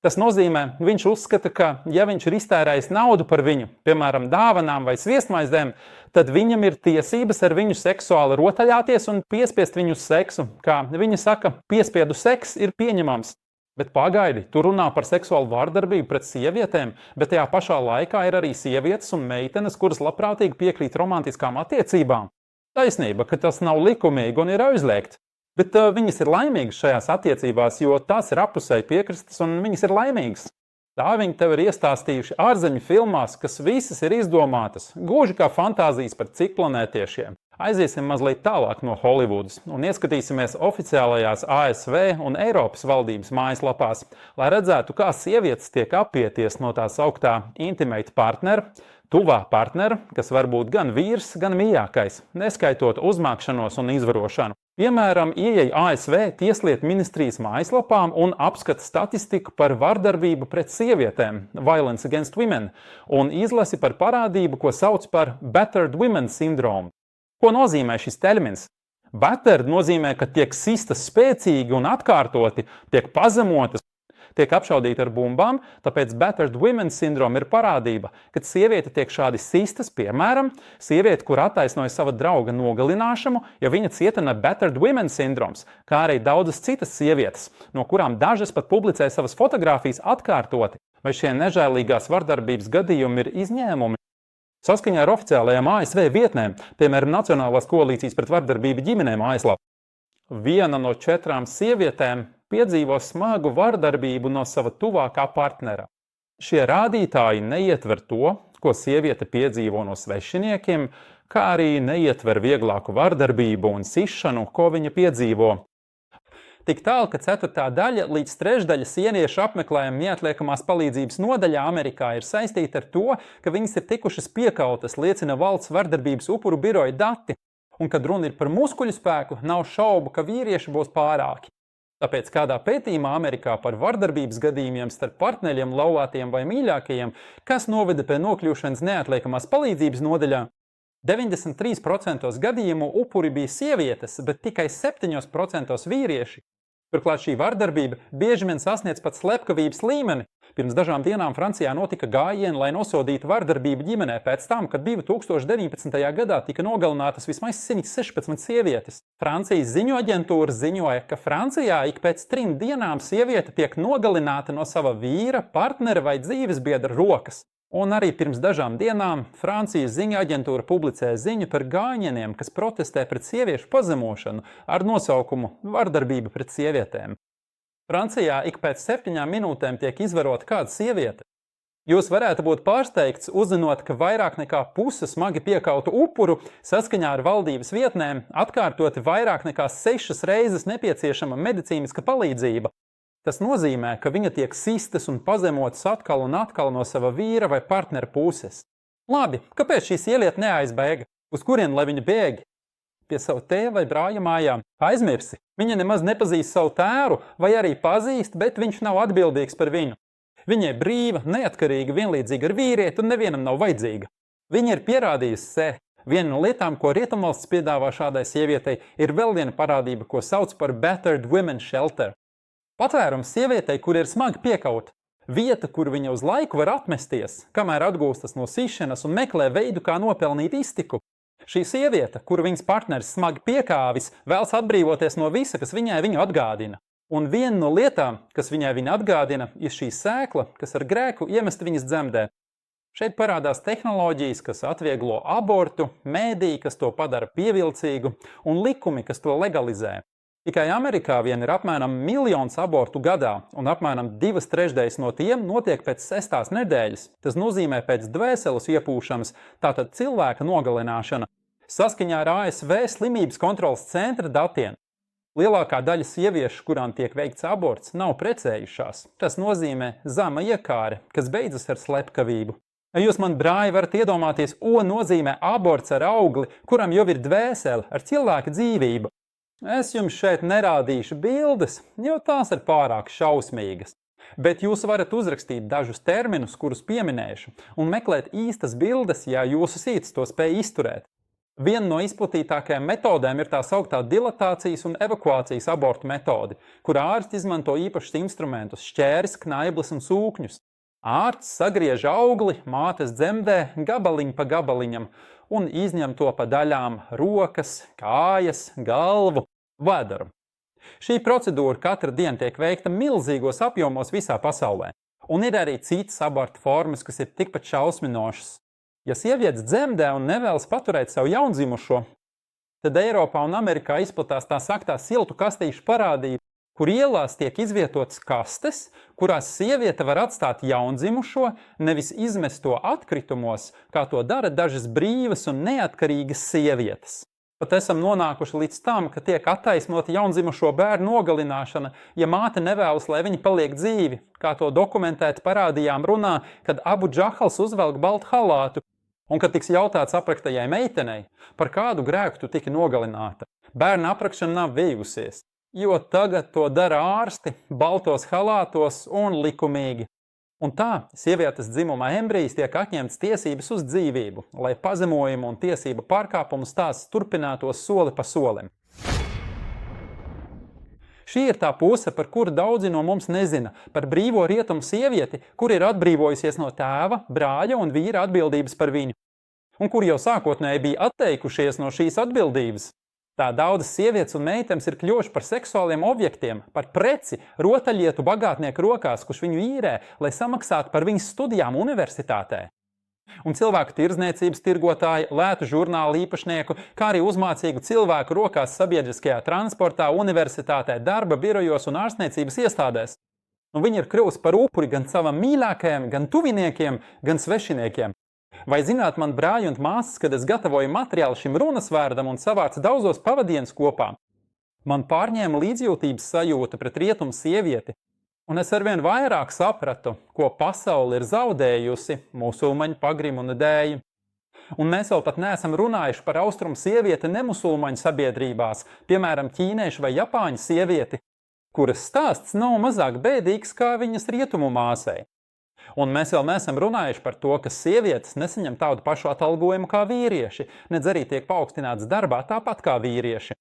Tas nozīmē, viņš uzskata, ka, ja viņš ir iztērējis naudu par viņu, piemēram, dāvanām vai sviestmaizēm, tad viņam ir tiesības ar viņu seksuāli rotaļāties un piespiest viņu seksu. Kā viņa saka, piespiedu seks ir pieņemams. Bet pagaidi, tu runā par seksuālu vardarbību pret sievietēm, bet tajā pašā laikā ir arī sievietes un meitenes, kuras labprātīgi piekrīt romantiskām attiecībām. Taisnība, ka tas nav likumīgi un ir aizliegts. Bet viņas ir laimīgas šajās attiecībās, jo tās ir apusēji piekrastas un viņas ir laimīgas. Tā viņi tev ir iestāstījuši ārzemju filmās, kas visas ir izdomātas, gluži kā fantāzijas par cikplanētiešiem. Aiziesim mazliet tālāk no Holivudas un ieskatīsimies oficiālajās ASV un Eiropas valdības mājaslapās, lai redzētu, kā sievietes tiek apieties no tās augtā intimate partnera, tuvā partnera, kas var būt gan vīrs, gan mīļākais, neskaitot uzmākšanos un izvarošanu. Piemēram, ieej ASV Tieslietu ministrijas mājaslapām un apskata statistiku par vardarbību pret sievietēm, Violence Against Women, un izlasi par parādību, ko sauc par Battered Women syndrome. Ko nozīmē šis termins? Battered nozīmē, ka tiek sistas spēcīgi un atkārtoti, tiek pazemotas, tiek apšaudīta ar bumbām, tāpēc Battered Women syndrome ir parādība, kad sieviete tiek šādi sistas, piemēram, sieviete, kur attaisnoja sava drauga nogalināšanu, ja viņa cieta no Battered Women syndroms, kā arī daudzas citas sievietes, no kurām dažas pat publicē savas fotogrāfijas atkārtoti, vai šie nežēlīgās vardarbības gadījumi ir izņēmumi. Saskaņā ar oficiālajām ASV vietnēm, piemēram, Nacionālās koalīcijas pret vardarbību ģimenēm mājaslapā, 1 no 4 sievietēm piedzīvo smagu vardarbību no sava tuvākā partnera. Šie rādītāji neietver to, ko sieviete piedzīvo no svešiniekiem, kā arī neietver vieglāku vardarbību un sišanu, ko viņa piedzīvo. Tik tālu, ka 4. daļa līdz 3/3 sieniešu apmeklējuma neatliekamās palīdzības nodaļā Amerikā ir saistīta ar to, ka viņas ir tikušas piekautas, liecina valsts vardarbības upuru biroja dati, un kad runa ir par muskuļu spēku, nav šaubu, ka vīrieši būs pārāki. Tāpēc kādā pētījumā Amerikā par vardarbības gadījumiem starp partneriem, laulātiem vai mīļākajiem, kas noveda pie nokļūšanas neatliekamās palīdzības nodaļā, 93% gadījumu upuri bija sievietes, bet tikai 7% vīrieši. Turklāt šī vardarbība bieži vien sasniedz pat slepkavības līmeni. Pirms dažām dienām Francijā notika gājieni, lai nosodītu vardarbību ģimenē pēc tam, kad 2019. gadā tika nogalinātas vismaz 116 sievietes. Francijas ziņu aģentūra ziņoja, ka Francijā ik pēc 3 dienām sieviete tiek nogalināta no sava vīra, partnera vai dzīvesbiedra rokas. Un arī pirms dažām dienām Francijas ziņu aģentūra publicēja ziņu par gājieniem, kas protestē pret sieviešu pazemošanu ar nosaukumu Vardarbība pret sievietēm. Francijā ik pēc 7 minūtēm tiek izvarota kāda sieviete. Jūs varētu būt pārsteigts, uzzinot, ka vairāk nekā puse smagi piekautu upuru saskaņā ar valdības vietnēm atkārtoti vairāk nekā 6 reizes nepieciešama medicīniska palīdzība. Tas nozīmē, ka viņa tiek sistas un pazemotas atkal un atkal no sava vīra vai partnera puses. Labi, kāpēc šī sieviete neaizbēga? Uz kurien lai viņa bēg? Pie sava tēva vai brāļa mājām? Aizmirsi. Viņa nemaz nepazīst savu tēvu, vai arī pazīst, bet viņš nav atbildīgs par viņu. Viņa ir brīva, neatkarīga, vienlīdzīga ar vīrieti un nevienam nav vajadzīga. Viņa ir pierādījusi sevi. Viena no lietām, ko Rietumvalsts piedāvā šādai sievietei, ir vēl viena parādība, ko sauc par Battered Women Shelter. Patvērums sievietei, kur ir smagi piekauta. Vieta, kur viņa uz laiku var atmesties, kamēr atgūstas no sišanas un meklē veidu, kā nopelnīt iztiku. Šī sieviete, kuru viņas partneris smagi piekāvis, vēlas atbrīvoties no visa, kas viņai viņu atgādina. Un viena no lietām, kas viņai viņu atgādina, ir šī sēkla, kas ar grēku iemest viņas dzemdē. Šeit parādās tehnoloģijas, kas atvieglo abortu, mēdīji, kas to padara pievilcīgu, un likumi, kas to legalizē. Tikai Amerikā vien ir apmēram 1 miljons abortu gadā, un apmēram 2/3 no tiem notiek pēc 6. nedēļas. Tas nozīmē pēc dvēseles iepūšanas, tātad cilvēka nogalināšana. Saskaņā ar ASV slimības kontrolas centra datiem, lielākā daļa sieviešu, kurām tiek veikts aborts, nav precējušās. Tas nozīmē zema iekāre, kas beidzas ar slepkavību. Jūs man brāļi varat iedomāties, ko nozīmē aborts ar augli, kuram jau ir dvēsele, ar cilvēka dzīvību. Es jums šeit nerādīšu bildes, jo tās ir pārāk šausmīgas. Bet jūs varat uzrakstīt dažus terminus, kurus pieminēšu, un meklēt īstas bildes, ja jūsu sīts to spēj izturēt. Viena no izplatītākajām metodēm ir tā sauktā dilatācijas un evakuācijas abortu metode, kurā ārsti izmanto īpašus instrumentus – šķēris, knaiblis un sūkņus. Ārsts sagriež augli mātes dzemdē gabaliņu pa gabaliņam un izņem to pa daļām – rokas, kājas, galvu, vēderu. Šī procedūra katru dienu tiek veikta milzīgos apjomos visā pasaulē. Un ir arī citas abortu formas, kas ir tikpat šausminošas. Ja sievietes dzemdē un nevēlas paturēt savu jaundzimušo, tad Eiropā un Amerikā izplatās tā saktā siltu kastīšu parādība, kur ielās tiek izvietotas kastes, kurās sieviete var atstāt jaundzimušo, nevis izmest to atkritumos, kā to dara dažas brīvas un neatkarīgas sievietes. Pat esam nonākuši līdz tam, ka tiek attaisnota jaundzimušo bērnu nogalināšana, ja māte nevēlas, lai viņi paliek dzīvi, kā to dokumentēt parādījām runā, kad Abu Džahals uzvelk baltu halātu, un kad tiks jautāts apraktajai meitenei, par kādu grēku tu tiki nogalināta. Bērna aprakšana nav beigusies, jo tagad to dara ārsti baltos halātos un likumīgi. Un tā sievietes dzimuma embrijs tiek atņemts tiesības uz dzīvību, lai pazemojumu un tiesību pārkāpumu stāsts turpinātos soli pa solim. Šī ir tā puse, par kuru daudzi no mums nezina, par brīvo rietumu sievieti, kur ir atbrīvojusies no tēva, brāļa un vīra atbildības par viņu, un kur jau sākotnēji bija atteikušies no šīs atbildības. Tā daudzas sievietes un meitenes ir kļuvuši par seksuāliem objektiem, par preci rotaļlietu bagātnieku rokās, kurš viņu īrē, lai samaksātu par viņas studijām universitātē. Un cilvēku tirdzniecības tirgotāju, lētu žurnālu īpašnieku, kā arī uzmācīgu cilvēku rokās sabiedriskajā transportā, universitātē, darba birojos un ārstniecības iestādēs. Un viņi ir kļuvusi par upuri gan savam mīļākajam, gan tuviniekiem, gan svešiniekiem. Vai zināt, man brāļi un māsas, kad es gatavoju materiālu šim runas vārdam un savācu daudzos pavadienus kopā, man pārņēma līdzjūtības sajūta pret rietumu sievieti, un es arvien vairāk sapratu, ko pasaule ir zaudējusi musulmaņu pagrimu un dēļ. Un mēs vēl pat neesam runājuši par austrumu sievieti nemusulmaņu sabiedrībās, piemēram, ķīniešu vai japāņu sievieti, kuras stāsts nav mazāk bēdīgs kā viņas rietumu māsai. Un mēs vēl neesam runājuši par to, ka sievietes nesaņem tādu pašu atalgojumu kā vīrieši, nedz arī tiek paaugstināts darbā tāpat kā vīrieši.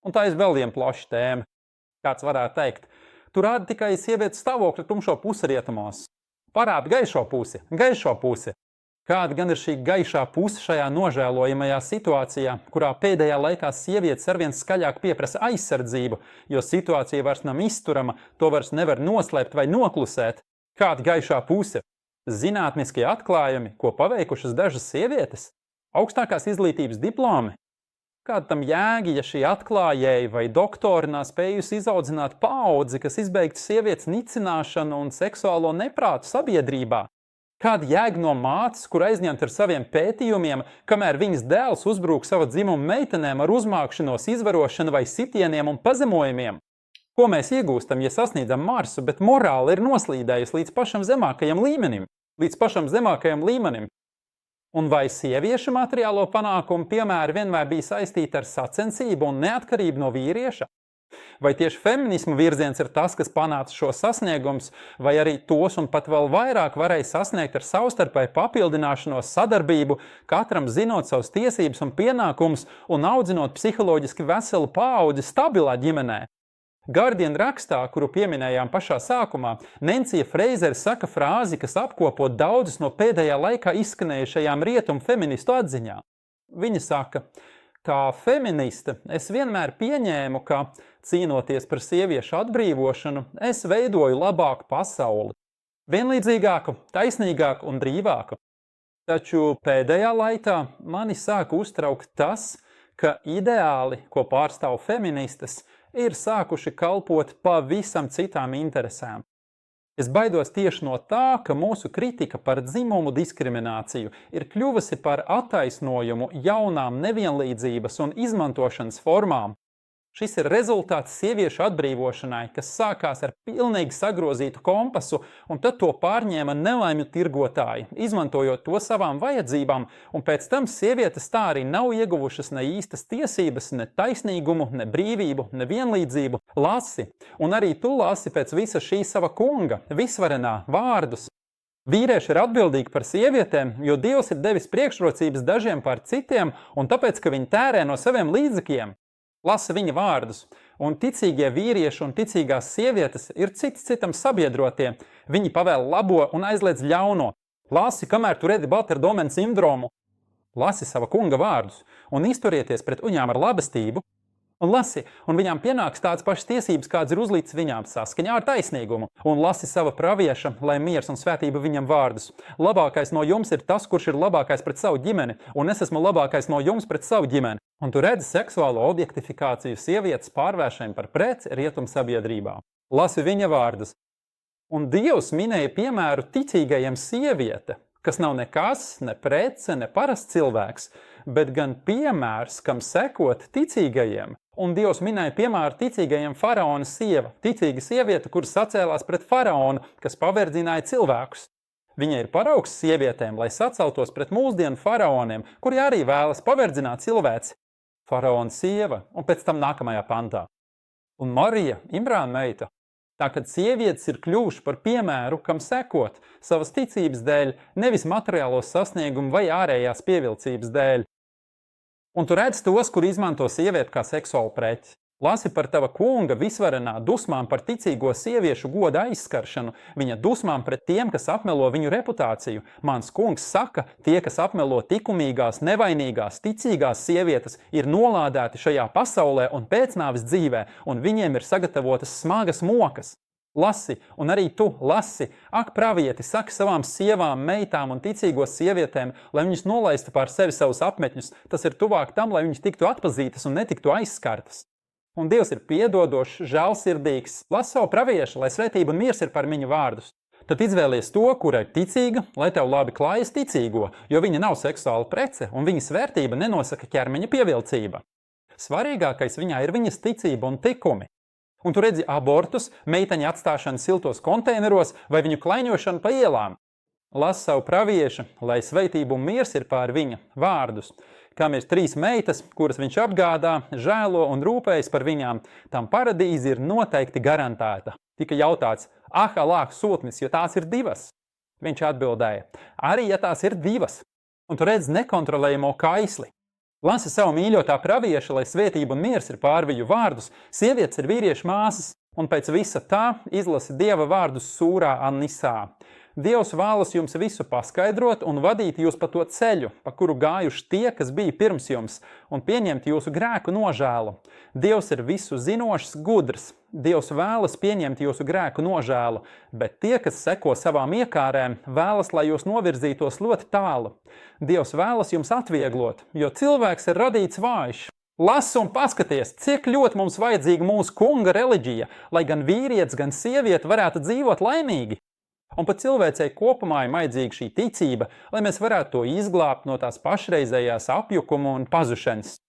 Un tā ir vēl viena plaša tēma. Kāds varētu teikt, tu rādi tikai sievietes stāvokli tumšo pusi rietumos. Parādi gaišo pusi. Kāda gan ir šī gaišā puse šajā nožēlojamajā situācijā, kurā pēdējā laikā sievietes arvien skaļāk pieprasa aizsardzību, jo situācija vairs nav izturama, to vairs nevar noslēpt vai noklusēt. Kāda gaišā puse? Zinātniskie atklājumi, ko paveikušas dažas sievietes? Augstākās izglītības diplomi? Kāda tam jēga, ja šī atklājēja vai doktori nav spējusi izaudzināt paudzi, kas izbeigtu sievietes nicināšanu un seksuālo neprātu sabiedrībā? Kāda jēga no mātes, kur aizņemt ar saviem pētījumiem, kamēr viņas dēls uzbrūk sava dzimuma meitenēm ar uzmākšanos, izvarošanu vai sitieniem un pazemojumiem? Ko mēs iegūstam, ja sasniedzam Marsu, bet morāli ir noslīdējusi līdz pašam zemākajam līmenim? Un vai sieviešu materiālo panākumu piemēri vienmēr bija saistīti ar sacensību un neatkarību no vīrieša? Vai tieši feminismu virziens ir tas, kas panāca šo sasniegums, vai arī tos un pat vēl vairāk varēja sasniegt ar savstarpēju papildināšanos, sadarbību, katram zinot savas tiesības un pienākumus un audzinot psiholoģiski veselu paudzi stabilā ģimenē? Guardian rakstā, kuru pieminējām pašā sākumā, Nencija Freizere saka frāzi, kas apkopo daudzas no pēdējā laikā izskanējušajām rietumu feministu atziņā. Viņa saka, kā feministe es vienmēr pieņēmu, ka, cīnoties par sieviešu atbrīvošanu, es veidoju labāku pasauli. Vienlīdzīgāku, taisnīgāku un brīvāku. Taču pēdējā laikā mani sāka uztraukt tas, ka ideāli, ko pārstāv feministes, ir sākuši kalpot pavisam citām interesēm. Es baidos tieši no tā, ka mūsu kritika par dzimumu diskrimināciju ir kļuvusi par attaisnojumu jaunām nevienlīdzības un izmantošanas formām. Šis ir rezultāts sieviešu atbrīvošanai, kas sākās ar pilnīgi sagrozītu kompasu, un tad to pārņēma nelaimju tirgotāji, izmantojot to savām vajadzībām, un pēc tam sievietes tā arī nav ieguvušas ne īstas tiesības, ne taisnīgumu, ne brīvību, ne vienlīdzību. Lasi, un arī tu lasi pēc visa šī sava kunga, visvarenā, vārdus. Vīrieši ir atbildīgi par sievietēm, jo Dievs ir devis priekšrocības dažiem pār citiem, un tāpēc, ka viņi tērē no saviem līdzekļiem. Lasa viņa vārdus, un ticīgie vīrieši un ticīgās sievietes ir cits citam sabiedrotie. Viņi pavēl labo un aizliedz ļauno. Lasi, kamēr tu redzi Balterdomena sindromu. Lasi sava kunga vārdus un izturieties pret viņām ar labestību. Un lasi, un viņām pienāks tādas pašas tiesības, kāds ir uzlīts viņām saskaņā ar taisnīgumu. Un lasi sava pravieša, lai miers un svētība viņam vārdus. Labākais no jums ir tas, kurš ir labākais pret savu ģimeni, un es esmu labākais no jums pret savu ģimeni. Un tu redzi seksuālo objektifikāciju sievietes pārvēršanu par preci rietumu sabiedrībā. Lasi viņa vārdus. Un Dievs minēja piemēru ticīgajiem sieviete, kas nav nekas, ne prece, ne parasts cilvēks, bet gan piemērs, kam sekot ticīgajiem. Un Dievs minēja piemēru ticīgajiem faraona sieva, ticīga sieviete, kuras sacēlās pret faraonu, kas paverdzināja cilvēkus. Viņa ir paraugs sievietēm, lai saceltos pret mūsdienu faraoniem, kuri arī vēlas paverdzināt cilvēci. Faraona sieva, un pēc tam nākamajā pantā. Un Marija, Imrāna meita, tā kad sievietes ir kļuvuši par piemēru, kam sekot savas ticības dēļ, nevis materiālos sasniegumu vai ārējās pievilcības dēļ. Un tu redz tos, kur izmanto sievieti kā seksuālu preci. Lasi par tava kunga visvarenā dusmām par ticīgo sieviešu goda aizskaršanu, viņa dusmām pret tiem, kas apmelo viņu reputāciju. Mans kungs saka, tie, kas apmelo likumīgās, nevainīgās, ticīgās sievietes, ir nolādēti šajā pasaulē un pēcnāves dzīvē, un viņiem ir sagatavotas smagas mokas. Lasi, un arī tu lasi, ak, pravieti, saki savām sievām, meitām un ticīgos sievietēm, lai viņas nolaistu pār sevi savus apmetņus, tas ir tuvāk tam, lai viņas tiktu atpazītas un netiktu aizskartas. Un Dievs ir piedodošs, žēlsirdīgs, lasi savu praviešu, lai svētība un miers ir par viņa vārdus. Tad izvēlies to, kura ir ticīga, lai tev labi klājas ticīgo, jo viņa nav seksuāla prece un viņas vērtība nenosaka ķermeņa pievilcība. Svarīgākais viņā ir viņas ticība un tikumi. Un tu redzi abortus, meiteņu atstāšanu siltos konteineros vai viņu klaiņošanu pa ielām. Lasi savu praviešu, lai svētība un miers ir pār viņa vārdus. Kam ir 3 meitas, kuras viņš apgādā, žēlo un rūpējas par viņām, tam paradīze ir noteikti garantēta. Tika jautāts, alāk sūtnis, jo tās ir 2. Viņš atbildēja, arī ja tās ir 2. Un tu redz nekontrolējamo kaisli. Lasi savu mīļotā pravieša, lai svētība un miers ir pār viņu vārdus, sievietes ir vīriešu māsas, un pēc visa tā izlasi Dieva vārdus sūrā An-Nisā. Dievs vēlas jums visu paskaidrot un vadīt jūs pa to ceļu, pa kuru gājuši tie, kas bija pirms jums, un pieņemt jūsu grēku nožēlu. Dievs ir visu zinošs, gudrs. Dievs vēlas pieņemt jūsu grēku nožēlu, bet tie, kas seko savām iekārēm, vēlas, lai jūs novirzītos ļoti tālu. Dievs vēlas jums atvieglot, jo cilvēks ir radīts vājš. Lasi un paskaties, cik ļoti mums vajadzīga mūsu kunga reliģija, lai gan vīrietis, gan sieviete varētu dzīvot laimīgi. Un pat cilvēcei kopumā ir vajadzīga šī ticība, lai mēs varētu to izglābt no tās pašreizējās apjukuma un pazušanas.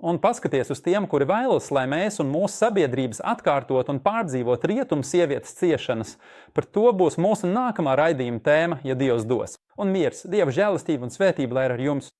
Un paskaties uz tiem, kuri vēlas, lai mēs un mūsu sabiedrības atkārtot un pārdzīvot rietumu sievietes ciešanas. Par to būs mūsu nākamā raidījuma tēma, ja Dievs dos. Un miers, Dieva žēlastība un svētība lai ir ar jums.